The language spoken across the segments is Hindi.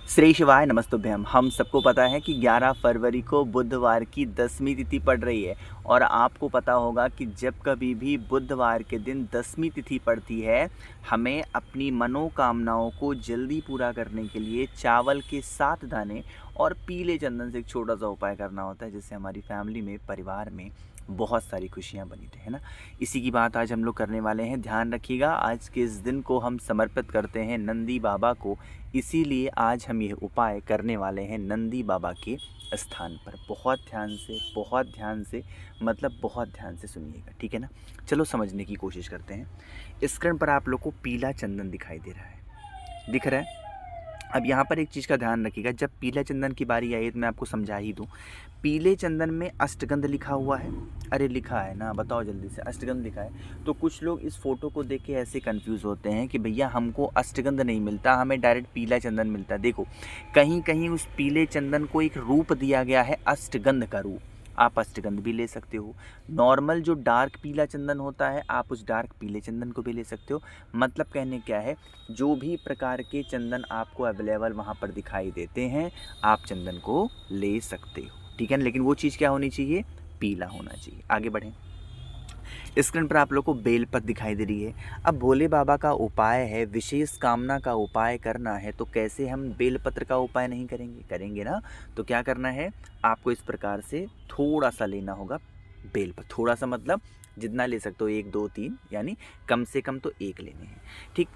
श्री शिवाय नमस्तुभ्यम। हम सबको पता है कि 11 फरवरी को बुधवार की 10वीं तिथि पड़ रही है और आपको पता होगा कि जब कभी भी बुधवार के दिन 10वीं तिथि पड़ती है, हमें अपनी मनोकामनाओं को जल्दी पूरा करने के लिए चावल के 7 दाने और पीले चंदन से एक छोटा सा उपाय करना होता है, जिससे हमारी फैमिली में, परिवार में बहुत सारी खुशियाँ बनी रहे, है ना। इसी की बात आज हम लोग करने वाले हैं। ध्यान रखिएगा, आज के इस दिन को हम समर्पित करते हैं नंदी बाबा को, इसीलिए आज हम यह उपाय करने वाले हैं नंदी बाबा के स्थान पर। बहुत ध्यान से मतलब बहुत ध्यान से सुनिएगा, ठीक है ना। चलो समझने की कोशिश करते हैं। स्क्रीन पर आप लोग को पीला चंदन दिखाई दे रहा है, दिख रहा है। अब यहाँ पर एक चीज़ का ध्यान रखिएगा, जब पीला चंदन की बारी आई तो मैं आपको समझा ही दूँ। पीले चंदन में अष्टगंध लिखा हुआ है। अरे लिखा है ना, बताओ जल्दी से, अष्टगंध लिखा है। तो कुछ लोग इस फोटो को देख के ऐसे कंफ्यूज होते हैं कि भैया हमको अष्टगंध नहीं मिलता, हमें डायरेक्ट पीला चंदन मिलता है। देखो, कहीं कहीं उस पीले चंदन को एक रूप दिया गया है, अष्टगंध का रूप। आप अष्टगंध भी ले सकते हो। नॉर्मल जो डार्क पीला चंदन होता है, आप उस डार्क पीले चंदन को भी ले सकते हो। मतलब कहने क्या है, जो भी प्रकार के चंदन आपको अवेलेबल वहाँ पर दिखाई देते हैं, आप चंदन को ले सकते हो, ठीक है ना। लेकिन वो चीज़ क्या होनी चाहिए, पीला होना चाहिए। आगे बढ़ें। स्क्रीन पर आप लोग को बेलपत्र दिखाई दे रही है। अब भोले बाबा का उपाय है, विशेष कामना का उपाय करना है, तो कैसे हम बेलपत्र का उपाय नहीं करेंगे, करेंगे ना। तो क्या करना है, आपको इस प्रकार से थोड़ा सा लेना होगा बेलपत्र। थोड़ा सा मतलब जितना ले सकते हो, 1 2 3, यानी कम से कम तो 1 लेने हैं, ठीक।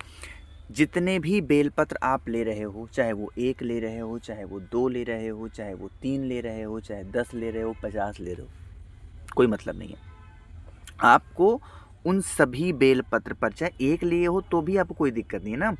जितने भी बेलपत्र आप ले रहे हो, चाहे वो 1 ले रहे हो, चाहे वो 2 ले रहे हो, चाहे वो 3 ले रहे हो, चाहे 10 ले रहे हो, 50 ले रहे हो, कोई मतलब नहीं है। आपको उन सभी बेलपत्र पर, चाहे 1 लिए हो तो भी आपको कोई दिक्कत नहीं है ना,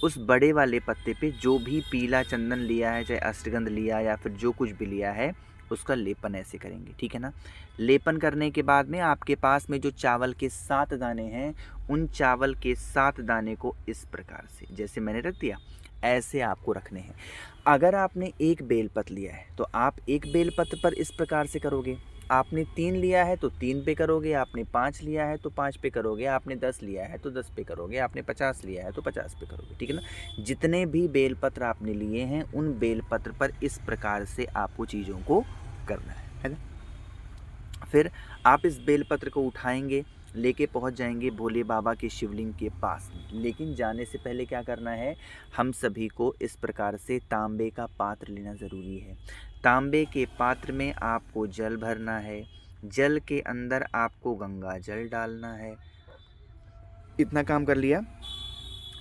उस बड़े वाले पत्ते पे जो भी पीला चंदन लिया है, चाहे अष्टगंध लिया या फिर जो कुछ भी लिया है, उसका लेपन ऐसे करेंगे, ठीक है ना। लेपन करने के बाद में आपके पास में जो चावल के 7 दाने हैं, उन चावल के 7 दाने को इस प्रकार से, जैसे मैंने रख दिया, ऐसे आपको रखने हैं। अगर आपने 1 बेलपत्र लिया है तो आप 1 बेलपत्र पर इस प्रकार से करोगे। आपने 3 लिया है तो 3 पे करोगे, आपने 5 लिया है तो 5 पे करोगे, आपने 10 लिया है तो 10 पे करोगे, आपने 50 लिया है तो 50 पे करोगे, ठीक है ना। जितने भी बेलपत्र आपने लिए हैं, उन बेलपत्र पर इस प्रकार से आपको चीज़ों को करना है ना। फिर आप इस बेलपत्र को उठाएंगे, लेके पहुंच जाएंगे भोले बाबा के शिवलिंग के पास में। लेकिन जाने से पहले क्या करना है, हम सभी को इस प्रकार से तांबे का पात्र लेना ज़रूरी है। तांबे के पात्र में आपको जल भरना है, जल के अंदर आपको गंगा जल डालना है। इतना काम कर लिया,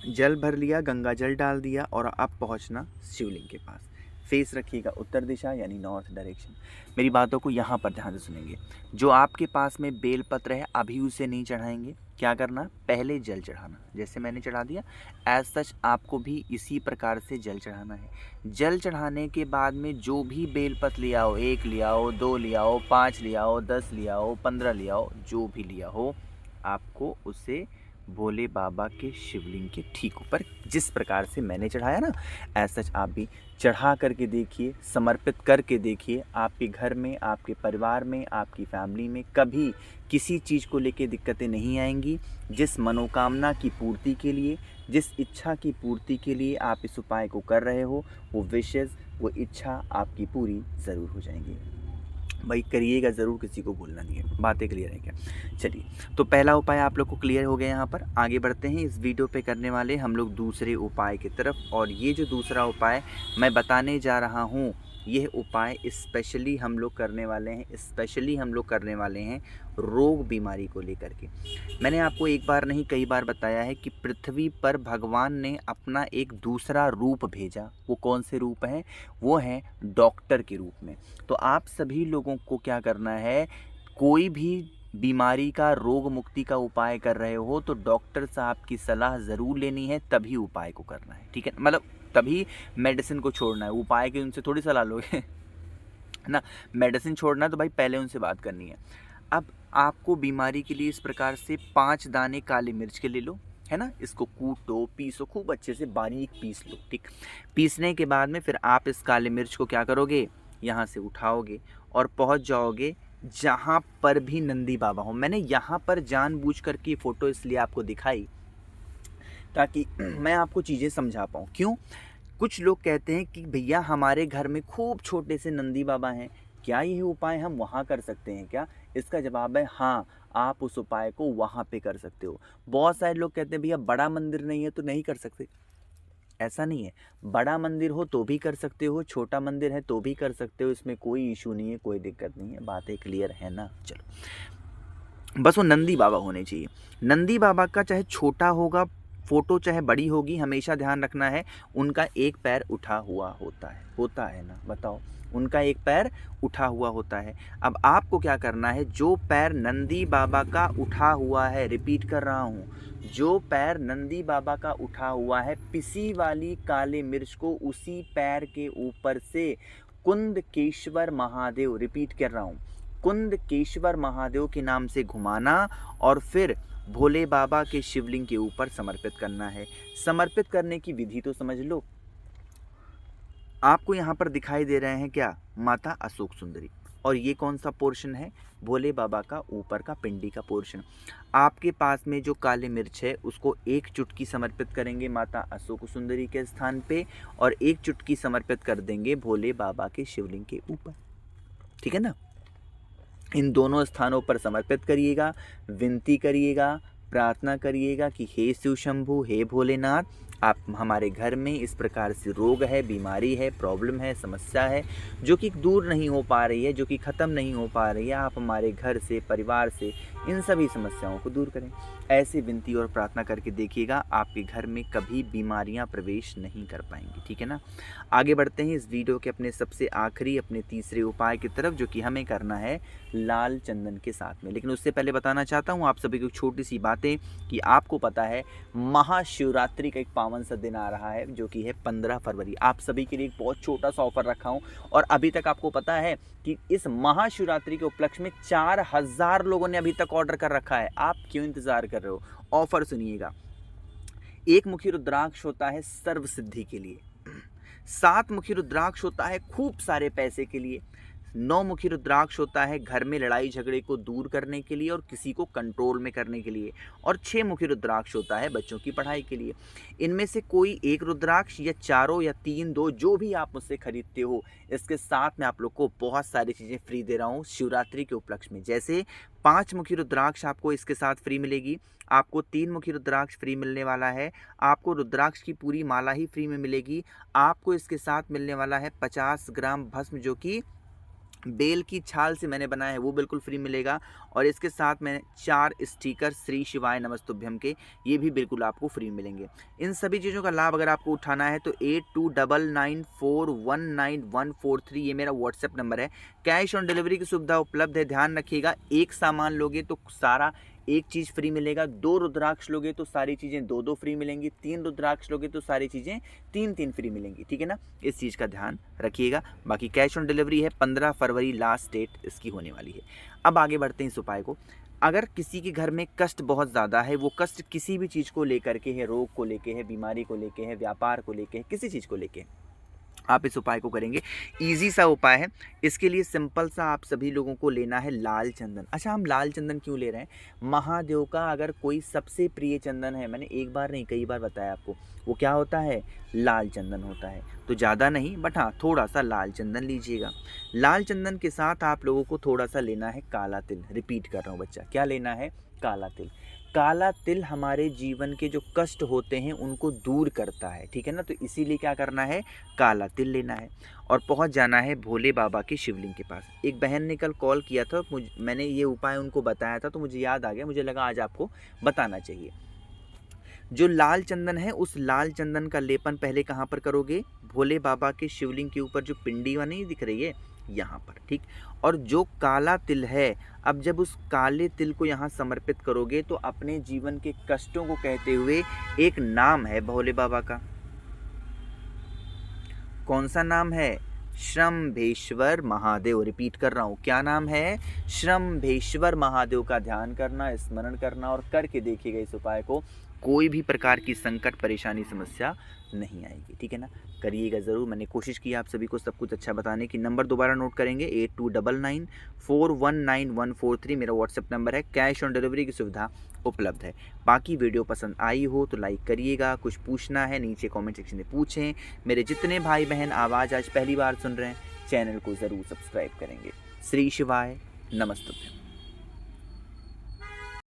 जल भर लिया, गंगा जल डाल दिया और अब पहुंचना शिवलिंग के पास। फेस रखिएगा उत्तर दिशा, यानी नॉर्थ डायरेक्शन। मेरी बातों को यहाँ पर ध्यान से सुनेंगे। जो आपके पास में बेलपत्र है, अभी उसे नहीं चढ़ाएंगे। क्या करना, पहले जल चढ़ाना, जैसे मैंने चढ़ा दिया एज सच आपको भी इसी प्रकार से जल चढ़ाना है। जल चढ़ाने के बाद में जो भी बेलपत्र लिया हो, 1 लिया हो, 2 लिया हो, 5 लिया हो, 10 लिया हो, 15 लिया हो, जो भी लिया हो, आपको उसे भोले बाबा के शिवलिंग के ठीक ऊपर, जिस प्रकार से मैंने चढ़ाया ना, ऐसा आप भी चढ़ा करके देखिए, समर्पित करके देखिए। आपके घर में, आपके परिवार में, आपकी फैमिली में कभी किसी चीज़ को लेके दिक्कतें नहीं आएंगी। जिस मनोकामना की पूर्ति के लिए, जिस इच्छा की पूर्ति के लिए आप इस उपाय को कर रहे हो, वो विशेष, वो इच्छा आपकी पूरी ज़रूर हो जाएंगी। भाई करिएगा ज़रूर, किसी को भूलना नहीं है। बातें क्लियर है क्या? चलिए, तो पहला उपाय आप लोग को क्लियर हो गया। यहाँ पर आगे बढ़ते हैं। इस वीडियो पे करने वाले हम लोग दूसरे उपाय की तरफ, और ये जो दूसरा उपाय मैं बताने जा रहा हूँ, यह उपाय स्पेशली हम लोग करने वाले हैं रोग बीमारी को लेकर के। मैंने आपको एक बार नहीं कई बार बताया है कि पृथ्वी पर भगवान ने अपना एक दूसरा रूप भेजा। वो कौन से रूप हैं? वो हैं डॉक्टर के रूप में। तो आप सभी लोगों को क्या करना है, कोई भी बीमारी का, रोग मुक्ति का उपाय कर रहे हो तो डॉक्टर साहब की सलाह ज़रूर लेनी है, तभी उपाय को करना है, ठीक है। मतलब तभी मेडिसिन को छोड़ना है, उपाय के उनसे थोड़ी सलाह लोगे ना। मेडिसिन छोड़ना है तो भाई पहले उनसे बात करनी है। अब आपको बीमारी के लिए इस प्रकार से 5 दाने काली मिर्च के ले लो, है ना। इसको कूटो, पीसो, खूब अच्छे से बारीक पीस लो, ठीक। पीसने के बाद में फिर आप इस काली मिर्च को क्या करोगे, यहाँ से उठाओगे और पहुँच जाओगे जहाँ पर भी नंदी बाबा हो। मैंने यहाँ पर जानबूझ कर की फ़ोटो इसलिए आपको दिखाई ताकि मैं आपको चीज़ें समझा पाऊँ। क्यों? कुछ लोग कहते हैं कि भैया हमारे घर में खूब छोटे से नंदी बाबा हैं, क्या यही उपाय हम वहाँ कर सकते हैं क्या? इसका जवाब है हाँ, आप उस उपाय को वहाँ पे कर सकते हो। बहुत सारे लोग कहते हैं भैया बड़ा मंदिर नहीं है तो नहीं कर सकते। ऐसा नहीं है, बड़ा मंदिर हो तो भी कर सकते हो, छोटा मंदिर है तो भी कर सकते हो, इसमें कोई इशू नहीं है, कोई दिक्कत नहीं है। बातें क्लियर है ना? चलो, बस वो नंदी बाबा होने चाहिए। नंदी बाबा का चाहे छोटा होगा फोटो, चाहे बड़ी होगी, हमेशा ध्यान रखना है उनका एक पैर उठा हुआ होता है ना? बताओ, उनका एक पैर उठा हुआ होता है। अब आपको क्या करना है, जो पैर नंदी बाबा का उठा हुआ है, रिपीट कर रहा हूँ, जो पैर नंदी बाबा का उठा हुआ है, पिसी वाली काली मिर्च को उसी पैर के ऊपर से कुंदकेश्वर महादेव, रिपीट कर रहा हूँ, कुंदकेश्वर महादेव के नाम से घुमाना और फिर भोले बाबा के शिवलिंग के ऊपर समर्पित करना है। समर्पित करने की विधि तो समझ लो। आपको यहाँ पर दिखाई दे रहे हैं क्या? माता अशोक सुंदरी। और ये कौन सा पोर्शन है? भोले बाबा का ऊपर का पिंडी का पोर्शन। आपके पास में जो काली मिर्च है उसको एक चुटकी समर्पित करेंगे माता अशोक सुंदरी के स्थान पे, और एक चुटकी समर्पित कर देंगे भोले बाबा के शिवलिंग के ऊपर। ठीक है ना? इन दोनों स्थानों पर समर्पित करिएगा, विनती करिएगा, प्रार्थना करिएगा कि हे शिव शंभु, हे भोलेनाथ, आप हमारे घर में इस प्रकार से रोग है, बीमारी है, प्रॉब्लम है, समस्या है जो कि दूर नहीं हो पा रही है, जो कि ख़त्म नहीं हो पा रही है, आप हमारे घर से, परिवार से इन सभी समस्याओं को दूर करें। ऐसे विनती और प्रार्थना करके देखिएगा, आपके घर में कभी बीमारियां प्रवेश नहीं कर पाएंगी। ठीक है ना? आगे बढ़ते हैं इस वीडियो के अपने सबसे आखिरी, अपने तीसरे उपाय की तरफ, जो कि हमें करना है लाल चंदन के साथ में। लेकिन उससे पहले बताना चाहता हूँ आप सभी को छोटी सी बातें कि आपको पता है महाशिवरात्रि का एक पावन सा दिन आ रहा है जो कि है 15 फरवरी। आप सभी के लिए एक बहुत छोटा सा ऑफर रखा हूँ, और अभी तक आपको पता है कि इस महाशिवरात्रि के उपलक्ष्य में 4000 लोगों ने अभी तक ऑर्डर कर रखा है। आप क्यों इंतजार कर रहे हो? ऑफर सुनिएगा। एक मुखी रुद्राक्ष होता है सर्व सिद्धि के लिए, 7 मुखी रुद्राक्ष होता है खूब सारे पैसे के लिए, 9 मुखी रुद्राक्ष होता है घर में लड़ाई झगड़े को दूर करने के लिए और किसी को कंट्रोल में करने के लिए, और 6 मुखी रुद्राक्ष होता है बच्चों की पढ़ाई के लिए। इनमें से कोई एक रुद्राक्ष या चारों या 3 2 जो भी आप मुझसे खरीदते हो, इसके साथ में आप लोग को बहुत सारी चीज़ें फ्री दे रहा हूँ शिवरात्रि के उपलक्ष्य में। जैसे 5 मुखी रुद्राक्ष आपको इसके साथ फ्री मिलेगी, आपको 3 मुखी रुद्राक्ष फ्री मिलने वाला है, आपको रुद्राक्ष की पूरी माला ही फ्री में मिलेगी, आपको इसके साथ मिलने वाला है 50 ग्राम भस्म जो कि बेल की छाल से मैंने बनाया है, वो बिल्कुल फ्री मिलेगा, और इसके साथ में 4 स्टिकर श्री शिवाय नमस्तुभ्यम के, ये भी बिल्कुल आपको फ्री मिलेंगे। इन सभी चीज़ों का लाभ अगर आपको उठाना है तो 8299419143 ये मेरा व्हाट्सएप नंबर है। कैश ऑन डिलीवरी की सुविधा उपलब्ध है। ध्यान रखिएगा, एक सामान लोगे तो सारा एक चीज़ फ्री मिलेगा, 2 रुद्राक्ष लोगे तो सारी चीज़ें 2 2 फ्री मिलेंगी, 3 रुद्राक्ष लोगे तो सारी चीज़ें 3 3 फ्री मिलेंगी। ठीक है ना? इस चीज़ का ध्यान रखिएगा। बाकी कैश ऑन डिलीवरी है, 15 फरवरी लास्ट डेट इसकी होने वाली है। अब आगे बढ़ते हैं इस उपाय को। अगर किसी के घर में कष्ट बहुत ज़्यादा है, वो कष्ट किसी भी चीज़ को लेकर के है, रोग को लेके है, बीमारी को लेके है, व्यापार को लेके है, किसी चीज़ को लेके, आप इस उपाय को करेंगे। इजी सा उपाय है। इसके लिए सिंपल सा आप सभी लोगों को लेना है लाल चंदन। अच्छा, हम लाल चंदन क्यों ले रहे हैं? महादेव का अगर कोई सबसे प्रिय चंदन है, मैंने एक बार नहीं कई बार बताया आपको, वो क्या होता है? लाल चंदन होता है। तो ज़्यादा नहीं, बट हाँ थोड़ा सा लाल चंदन लीजिएगा। लाल चंदन के साथ आप लोगों को थोड़ा सा लेना है काला तिल। रिपीट कर रहा हूँ बच्चा, क्या लेना है? काला तिल। काला तिल हमारे जीवन के जो कष्ट होते हैं उनको दूर करता है। ठीक है ना? तो इसीलिए क्या करना है? काला तिल लेना है और पहुंच जाना है भोले बाबा के शिवलिंग के पास। एक बहन ने कल कॉल किया था, मैंने ये उपाय उनको बताया था तो मुझे याद आ गया, मुझे लगा आज आपको बताना चाहिए। जो लाल चंदन है, उस लाल चंदन का लेपन पहले कहाँ पर करोगे? भोले बाबा के शिवलिंग के ऊपर जो पिंडी वहाँ नहीं दिख रही है, यहाँ पर। ठीक। और जो काला तिल है, अब जब उस काले तिल को यहाँ समर्पित करोगे तो अपने जीवन के कष्टों को कहते हुए, एक नाम है भोले बाबा का। कौन सा नाम है? श्रम्भेश्वर महादेव। रिपीट कर रहा हूँ, क्या नाम है? श्रम्भेश्वर महादेव का ध्यान करना, स्मरण करना और करके देखिएगा इस उपाय को। कोई भी प्रकार की संकट परेशानी समस्या नहीं आएगी। ठीक है ना, करिएगा ज़रूर। मैंने कोशिश की आप सभी को सब कुछ अच्छा बताने की। नंबर दोबारा नोट करेंगे 8299419143 मेरा व्हाट्सएप नंबर है। कैश ऑन डिलीवरी की सुविधा उपलब्ध है। बाकी वीडियो पसंद आई हो तो लाइक करिएगा, कुछ पूछना है नीचे कमेंट सेक्शन में पूछें। मेरे जितने भाई बहन आवाज़ आज पहली बार सुन रहे हैं चैनल को ज़रूर सब्सक्राइब करेंगे। श्री शिवाय, नमस्तुभ्यं।